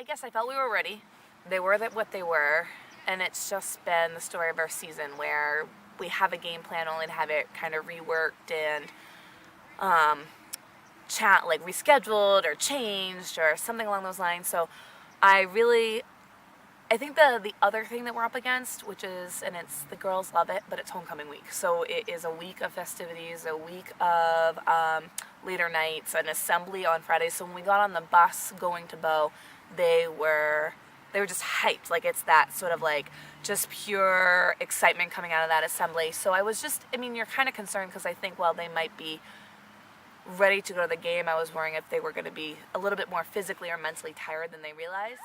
I guess I felt we were ready. They were what they were, and it's just been the story of our season where we have a game plan only to have it kind of reworked and rescheduled or changed or something along those lines. So I think the other thing that we're up against, which is, and it's the girls love it, but it's homecoming week. So it is a week of festivities, a week of later nights, an assembly on Fridays. So when we got on the bus going to Bow, they were just hyped. Like, it's that sort of like just pure excitement coming out of that assembly. So you're kind of concerned because I think, well, they might be ready to go to the game. I was worrying if they were going to be a little bit more physically or mentally tired than they realized.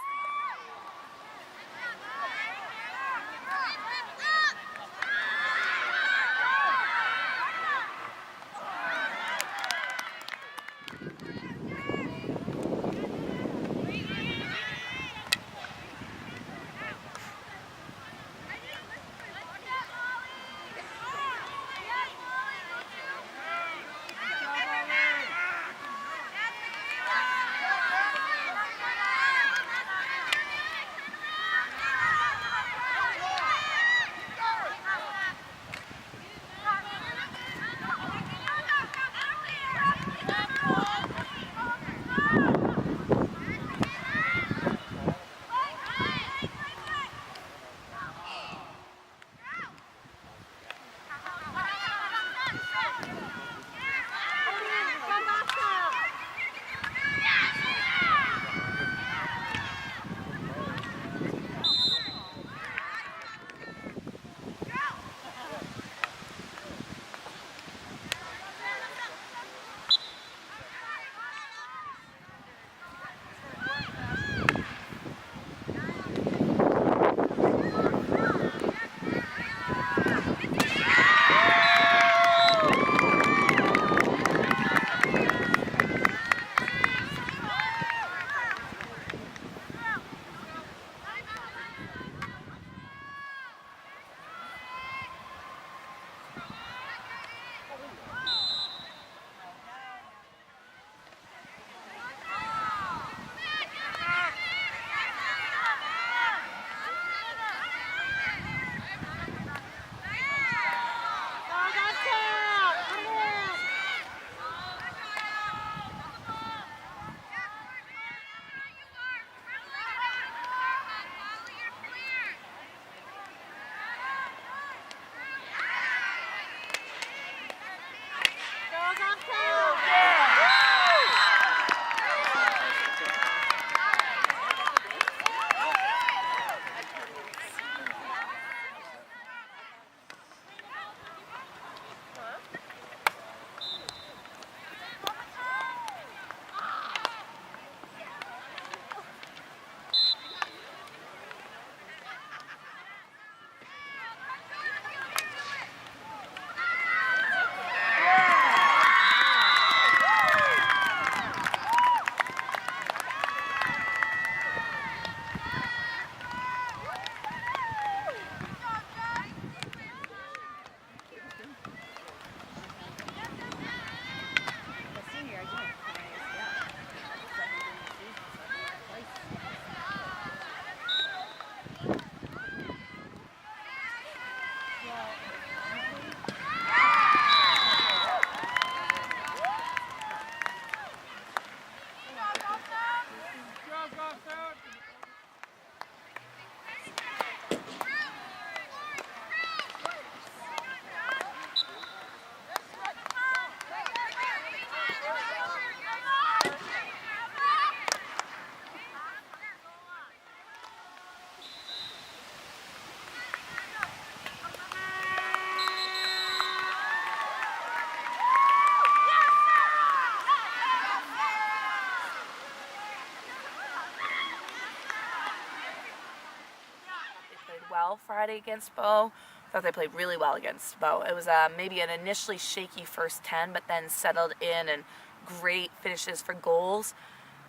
Well Friday against Bow. I thought they played really well against Bow. It was maybe an initially shaky first 10, but then settled in and great finishes for goals.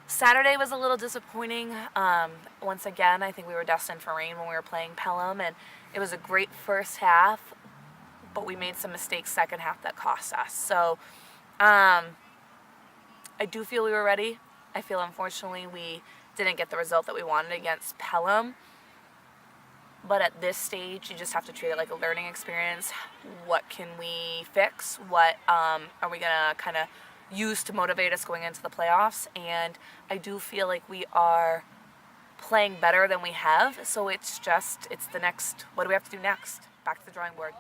Saturday was a little disappointing. Once again, I think we were destined for rain when we were playing Pelham, and it was a great first half, but we made some mistakes second half that cost us. So I do feel we were ready. I feel unfortunately we didn't get the result that we wanted against Pelham. But at this stage, you just have to treat it like a learning experience. What can we fix? What are we going to kind of use to motivate us going into the playoffs? And I do feel like we are playing better than we have. So it's the next, what do we have to do next? Back to the drawing board.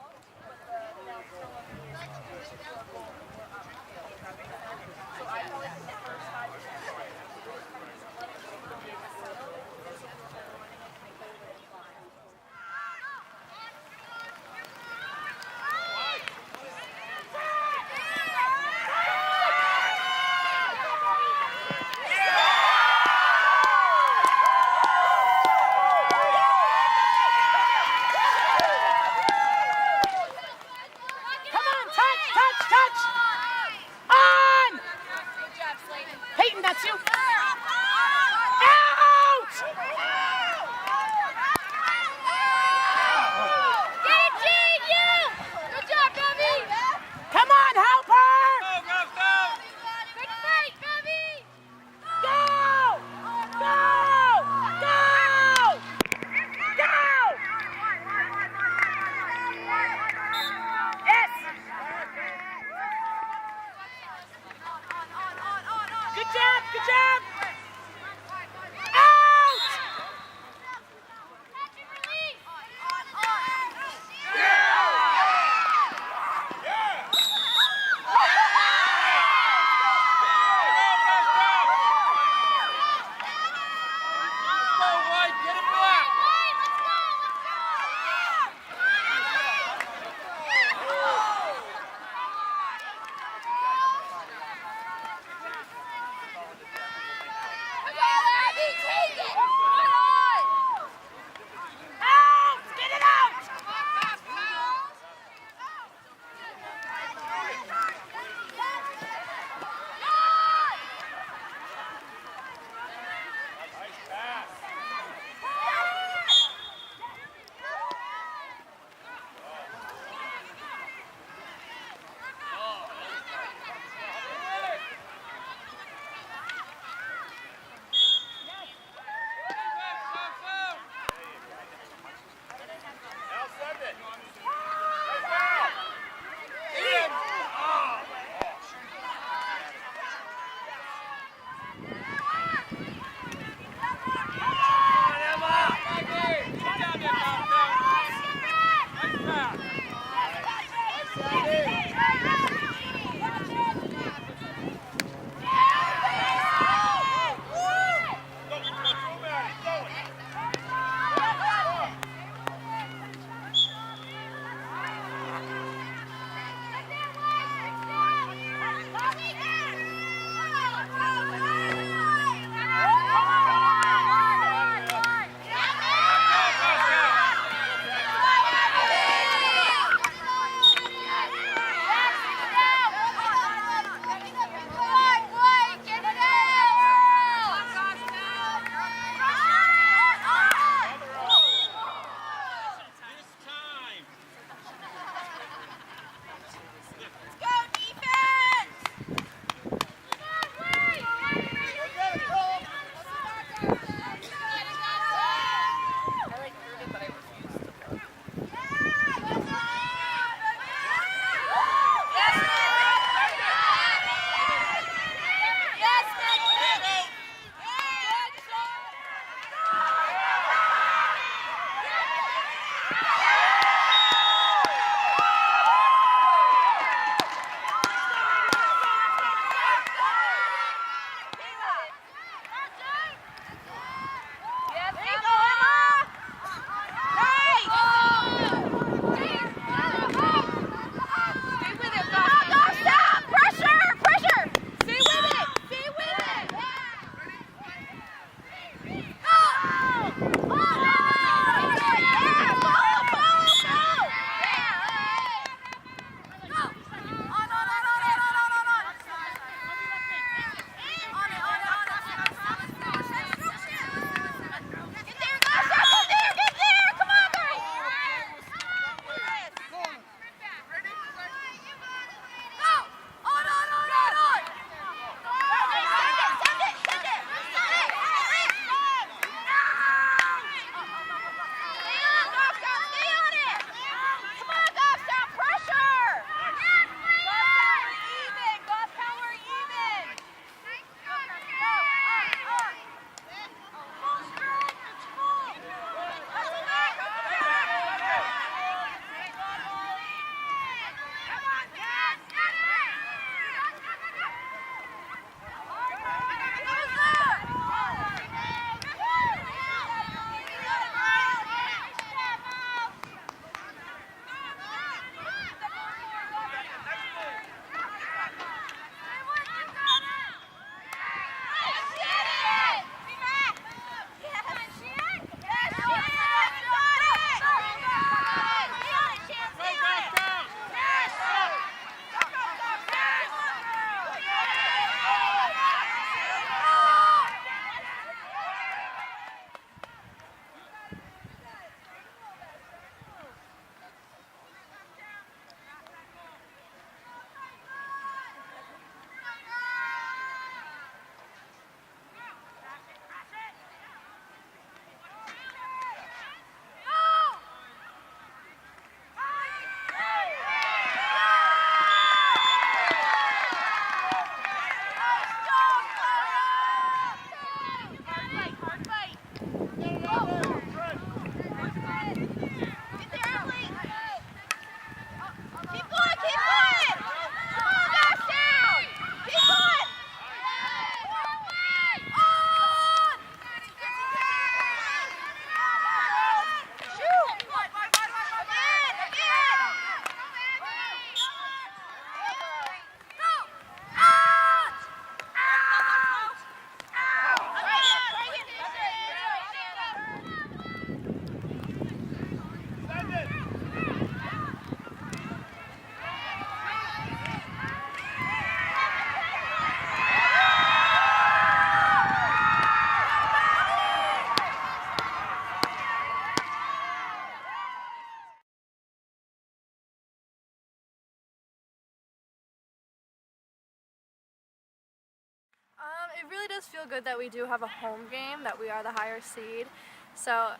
does feel good that we do have a home game, that we are the higher seed. So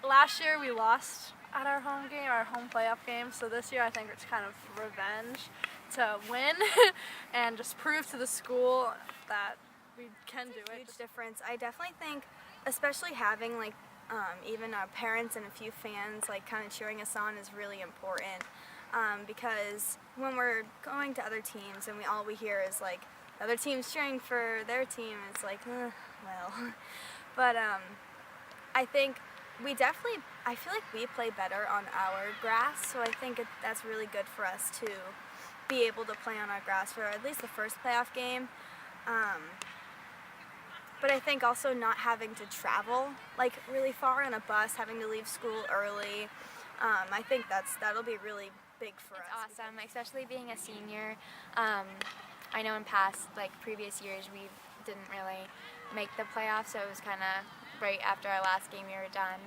last year we lost at our home game, our home playoff game. So this year I think it's kind of revenge to win and just prove to the school that we can do it. Huge difference. I definitely think, especially having like even our parents and a few fans like kind of cheering us on is really important. Because when we're going to other teams and all we hear is like other teams cheering for their team, it's like, well. But I think I feel like we play better on our grass, so I think that's really good for us to be able to play on our grass for at least the first playoff game. But I think also not having to travel like really far on a bus, having to leave school early, I think that'll be really big for us. It's awesome, especially being a senior. I know in previous years we didn't really make the playoffs, so it was kind of right after our last game we were done.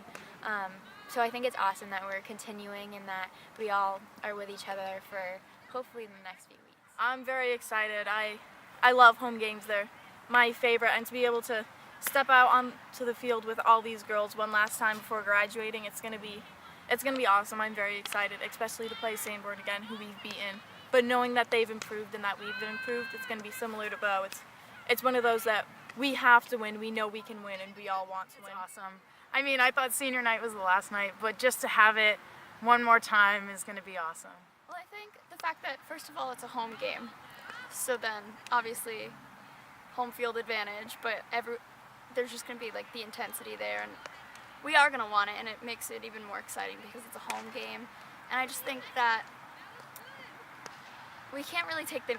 So I think it's awesome that we're continuing and that we all are with each other for hopefully the next few weeks. I'm very excited. I love home games. They're my favorite, and to be able to step out onto the field with all these girls one last time before graduating, it's gonna be awesome. I'm very excited, especially to play Sanborn again, who we've beaten. But knowing that they've improved and that we've improved, it's gonna be similar to Bow. It's one of those that we have to win. We know we can win, and we all want to win. Awesome. I mean, I thought senior night was the last night, but just to have it one more time is going to be awesome. Well, I think the fact that, first of all, it's a home game, so then obviously home field advantage, but there's just going to be like the intensity there, and we are going to want it, and it makes it even more exciting because it's a home game. And I just think that we can't really take them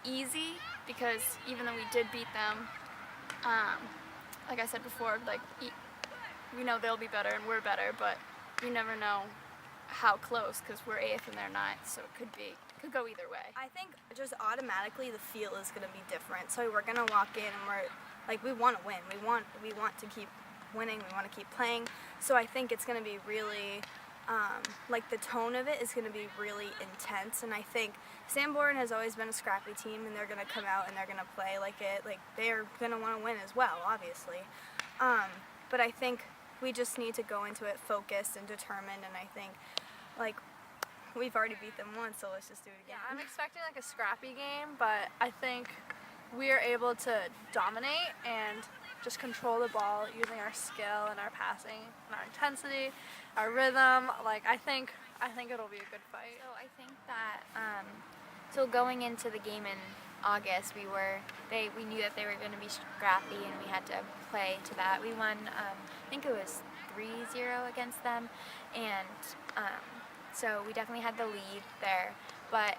easy, because even though we did beat them, like I said before, like we know they'll be better and we're better, but you never know how close, because we're 8th and they're 9th, so it could go either way. I think just automatically the feel is going to be different. So we're going to walk in and we're like, we want to win. We want to keep winning. We want to keep playing. So I think it's going to be really like the tone of it is going to be really intense, and I think Sanborn has always been a scrappy team, and they're going to come out and they're going to play like they're going to want to win as well, obviously. But I think we just need to go into it focused and determined, and I think like we've already beat them once, so let's just do it again. Yeah, I'm expecting like a scrappy game, but I think we are able to dominate and just control the ball using our skill and our passing and our intensity, our rhythm. Like I think it'll be a good fight. So I think that so going into the game in August, we knew that they were going to be scrappy, and we had to play to that. We won, I think it was 3-0 against them, and so we definitely had the lead there. But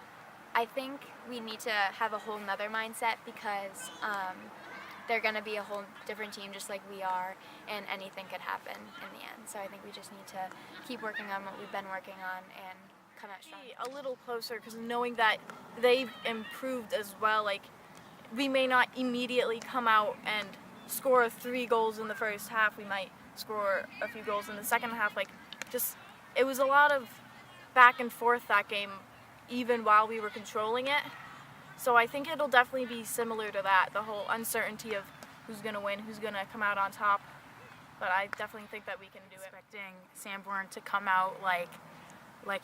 I think we need to have a whole nother mindset, because they're going to be a whole different team just like we are, and anything could happen in the end. So I think we just need to keep working on what we've been working on and come out strong. A little closer, because knowing that they've improved as well, like we may not immediately come out and score 3 goals in the first half. We might score a few goals in the second half. Like it was a lot of back and forth that game, even while we were controlling it. So I think it'll definitely be similar to that, the whole uncertainty of who's going to win, who's going to come out on top. But I definitely think that we can do it. Expecting Sanborn to come out like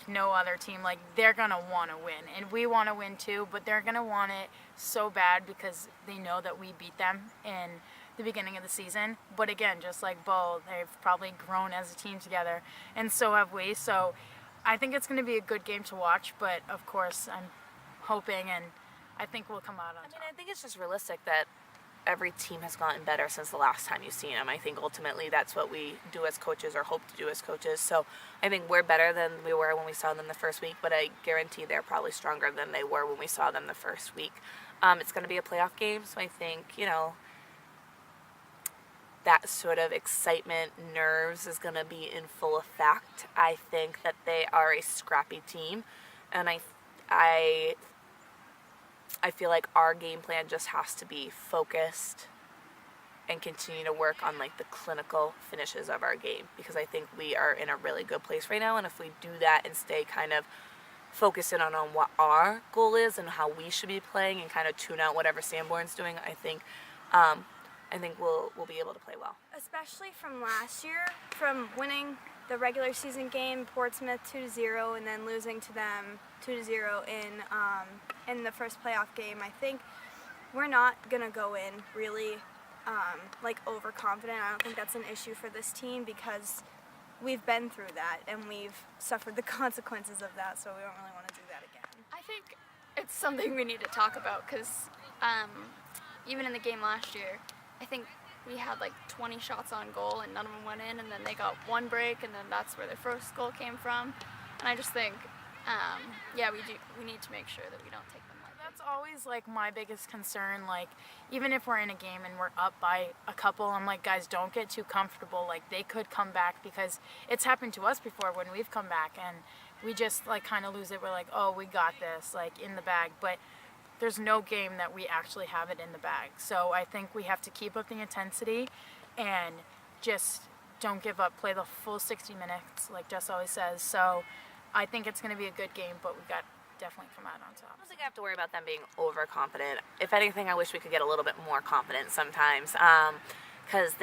no other team. Like they're going to want to win, and we want to win too, but they're going to want it so bad because they know that we beat them in the beginning of the season. But again, just like Bo, they've probably grown as a team together, and so have we. So I think it's going to be a good game to watch, but of course I'm hoping, and I think we'll come out on top. I think it's just realistic that every team has gotten better since the last time you've seen them. I think ultimately that's what we do as coaches, or hope to do as coaches. So I think we're better than we were when we saw them the first week, but I guarantee they're probably stronger than they were when we saw them the first week. It's going to be a playoff game, so I think, that sort of excitement, nerves is going to be in full effect. I think that they are a scrappy team, and I feel like our game plan just has to be focused and continue to work on like the clinical finishes of our game, because I think we are in a really good place right now, and if we do that and stay kind of focused in on what our goal is and how we should be playing, and kind of tune out whatever Sanborn's doing, I think I think we'll be able to play well. Especially from last year, from winning the regular season game, Portsmouth 2-0, and then losing to them 2-0 in the first playoff game. I think we're not gonna go in really like overconfident. I don't think that's an issue for this team because we've been through that and we've suffered the consequences of that. So we don't really want to do that again. I think it's something we need to talk about because even in the game last year, I think we had like 20 shots on goal and none of them went in, and then they got one break, and then that's where their first goal came from. And I just think, we need to make sure that we don't take them lightly. That's always like my biggest concern. Like, even if we're in a game and we're up by a couple, I'm like, guys, don't get too comfortable. Like, they could come back, because it's happened to us before when we've come back and we just like kind of lose it. We're like, oh, we got this, like, in the bag. But there's no game that we actually have it in the bag. So I think we have to keep up the intensity and just don't give up, play the full 60 minutes, like Jess always says. So I think it's going to be a good game, but we got definitely come out on top. I don't think I have to worry about them being overconfident. If anything, I wish we could get a little bit more confident sometimes, because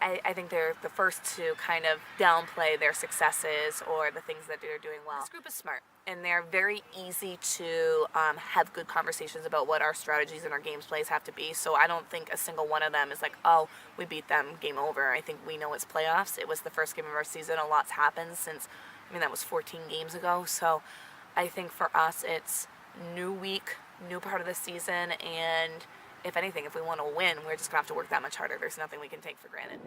I think they're the first to kind of downplay their successes or the things that they're doing well. This group is smart, and they're very easy to have good conversations about what our strategies and our games plays have to be. So I don't think a single one of them is like, oh, we beat them, game over. I think we know it's playoffs. It was the first game of our season. A lot's happened since, that was 14 games ago. So I think for us, it's new week, new part of the season, and if anything, if we want to win, we're just going to have to work that much harder. There's nothing we can take for granted.